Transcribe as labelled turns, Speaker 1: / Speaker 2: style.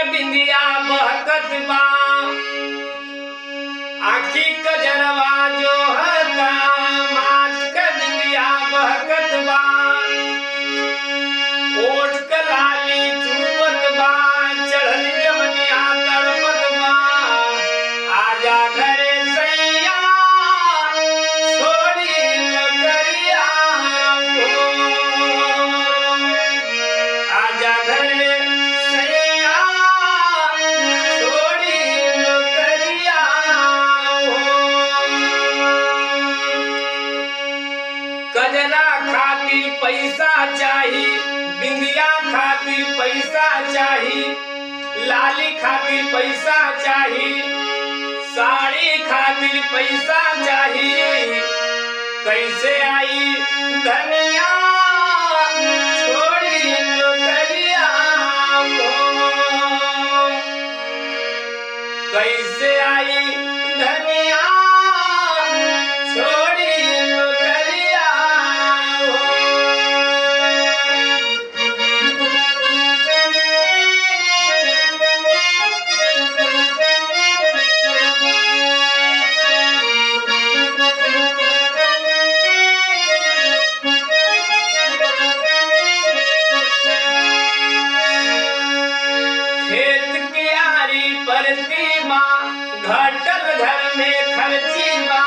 Speaker 1: के बिंदिया बहकत बा आखी कजरवा जो हता माथ के बिंदिया बहकत बा ओठ के लाली चुवत बा चढ़ल जवनिया तड़पत बा आजा घरे सैया छोड़ी नगरिया आजा घरे सैया छोड़ी नगरिया कजरा खातिर पैसा चाही बिंदिया खातिर पैसा चाही लाली खातिर पैसा चाही साड़ी खातिर पैसा चाही कैसे आई धनिया छोड़ी नौकरिया कैसे आई धनिया छोड़ी नौकरिया खेत की आरी परती माँ घटल घर में खर्ची बा